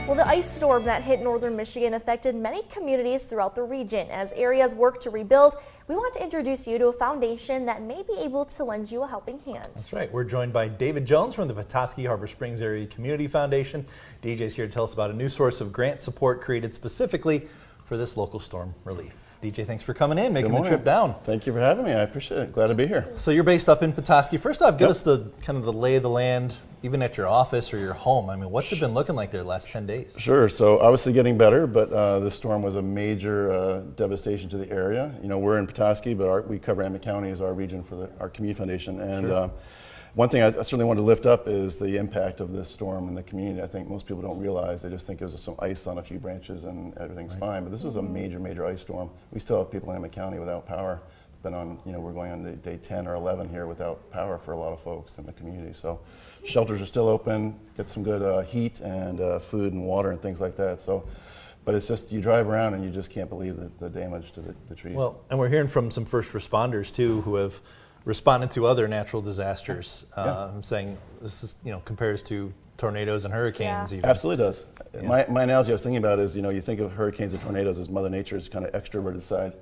Well, the ice storm that hit northern Michigan affected many communities throughout the region. As areas work to rebuild, we want to introduce you to a foundation that may be able to lend you a helping hand. That's right. We're joined by David Jones from the Petoskey Harbor Springs Area Community Foundation. DJ's here to tell us about a new source of grant support created specifically for this local storm relief. DJ, thanks for coming in, making the trip down. Thank you for having me. I appreciate it. Glad to be here. So you're based up in Petoskey. First off, give us the kind of the lay of the land, even at your office or your home. I mean, what's it been looking like there the last 10 days? Sure. So obviously getting better, but this storm was a major devastation to the area. You know, we're in Petoskey, but we cover Emmett County as our region for our community foundation. And one thing I certainly wanted to lift up is the impact of this storm in the community. I think most people don't realize. They just think it was some ice on a few branches and everything's fine. But this was a major ice storm. We still have people in Emmett County without power. It's been on, you know, we're going on day 10 or 11 here without power for a lot of folks in the community. So shelters are still open, get some good heat and food and water and things like that. So, but it's just, you drive around and you just can't believe the damage to the trees. Well, and we're hearing from some first responders too who have responded to other natural disasters, saying this is, you know, compares to tornadoes and hurricanes. Even. Absolutely does. My analogy I was thinking about is, you know, you think of hurricanes and tornadoes as Mother Nature's kind of extroverted side,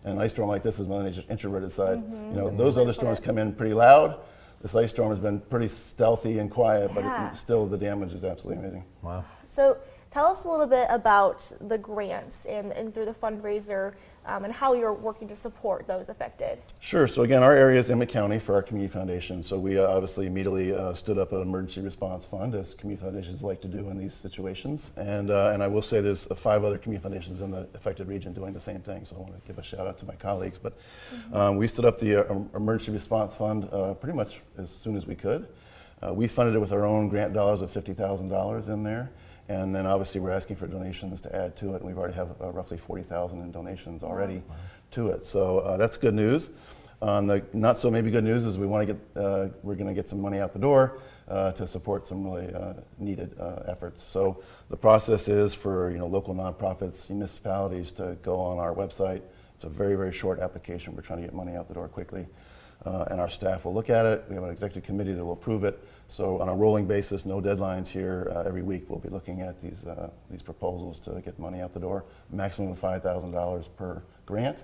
and an ice storm like this is Mother Nature's introverted side. You know, those other storms come in pretty loud. This ice storm has been pretty stealthy and quiet, but still the damage is absolutely amazing. Wow. So tell us a little bit about the grants and through the fundraiser and how you're working to support those affected. Sure. So again, our area is Emmett County for our community foundation. So we obviously immediately stood up an emergency response fund, as community foundations like to do in these situations. And I will say there's 5 other community foundations in the affected region doing the same thing. So I want to give a shout out to my colleagues. But we stood up the emergency response fund pretty much as soon as we could. We funded it with our own grant dollars of $50,000 in there. And then obviously we're asking for donations to add to it, and we've already have roughly 40,000 in donations already to it. So that's good news. The not so maybe good news is we want to get we're going to get some money out the door to support some really needed efforts. So the process is for, you know, local nonprofits, municipalities to go on our website. It's a very short application. We're trying to get money out the door quickly. And our staff will look at it. We have an executive committee that will approve it. So on a rolling basis, no deadlines here. Every week we'll be looking at these proposals to get money out the door. Maximum of $5,000 per grant.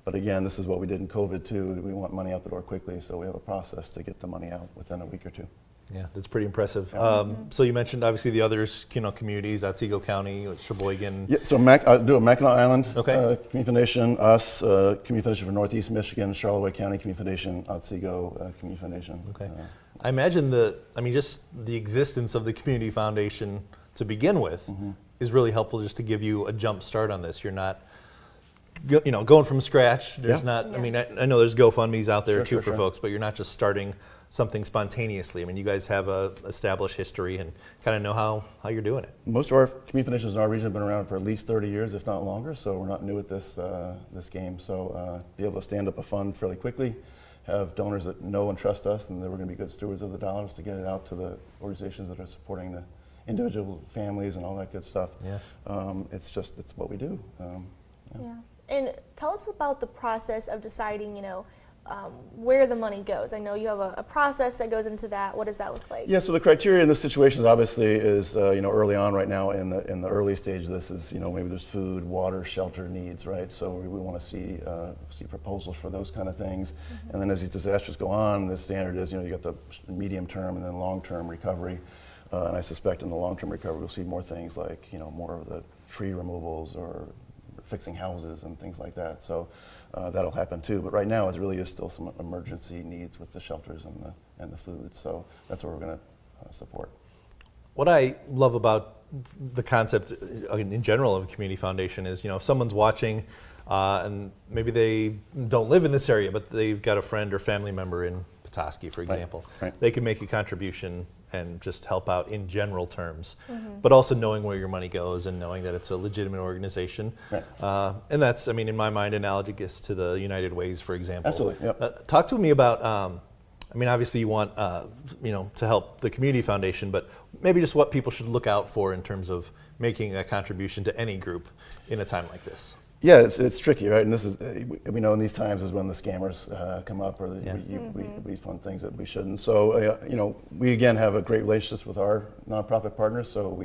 But again, this is what we did in COVID too. We want money out the door quickly, so we have a process to get the money out within a week or two. Yeah, that's pretty impressive. So you mentioned obviously the others, you know, communities, Otsego County, Sheboygan. Yeah, so I'll do a Mackinac Island Community Foundation, us, Community Foundation for Northeast Michigan, Charlevoix County Community Foundation, Otsego Community Foundation. Okay. I imagine just the existence of the community foundation to begin with is really helpful just to give you a jump start on this. You're not, you know, going from scratch. There's not, I mean, I know there's GoFundMe's out there for folks, but you're not just starting something spontaneously. I mean, you guys have a established history and kind of know how you're doing it. Most of our community foundations in our region have been around for at least 30 years, if not longer, so we're not new at this game. So be able to stand up a fund fairly quickly, have donors that know and trust us, and that we're going to be good stewards of the dollars to get it out to the organizations that are supporting the individual families and all that good stuff. It's what we do. And tell us about the process of deciding, you know, where the money goes. I know you have a process that goes into that. What does that look like? Yeah, so the criteria in this situation obviously is, you know, early on right now in the early stage of this is, you know, maybe there's food, water, shelter needs, right? So we want to see proposals for those kind of things. And then as these disasters go on, the standard is, you know, you got the medium term and then long term recovery. And I suspect in the long term recovery we'll see more things like, you know, more of the tree removals or fixing houses and things like that. So that'll happen too. But right now it really is still some emergency needs with the shelters and the food. So that's what we're going to support. What I love about the concept in general of a community foundation is, you know, if someone's watching and maybe they don't live in this area, but they've got a friend or family member in Petoskey, for example, they can make a contribution and just help out in general terms, but also knowing where your money goes and knowing that it's a legitimate organization. And that's, I mean, in my mind, analogous to the United Ways, for example. Absolutely. Talk to me about, I mean, obviously you want, you know, to help the community foundation, but maybe just what people should look out for in terms of making a contribution to any group in a time like this. Yeah, it's tricky, right? And this is, we know in these times is when the scammers come up, or Yeah. we fund things that we shouldn't. So, we again have a great relationship with our nonprofit partners. So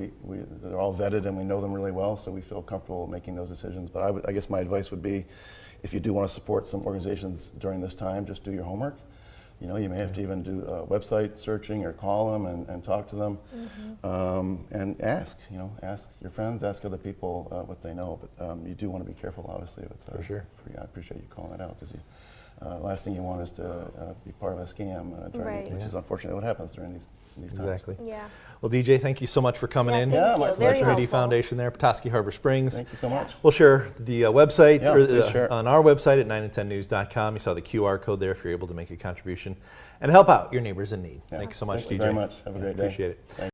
they're all vetted and we know them really well. So we feel comfortable making those decisions. But I guess my advice would be, if you do want to support some organizations during this time, just do your homework. You may have to even do website searching or call them and talk to them, and ask your friends, ask other people what they know. But you do want to be careful, obviously. With, For sure. I appreciate you calling it out, because last thing you want is to be part of a scam, Right. which is unfortunately what happens during these times. Exactly. Yeah. Well, DJ, thank you so much for coming Yeah, in. thank Yeah, you. my Very pleasure. Community helpful. Foundation there, Petoskey Harbor Springs. Thank you so much. We'll share the website Yeah, please share. on our website at 9and10news.com. You saw the QR code there if you're able to make a contribution and help out your neighbors in need. Yeah. Thank you so much, Thank you DJ. very much. Have a great day. Appreciate it. Thank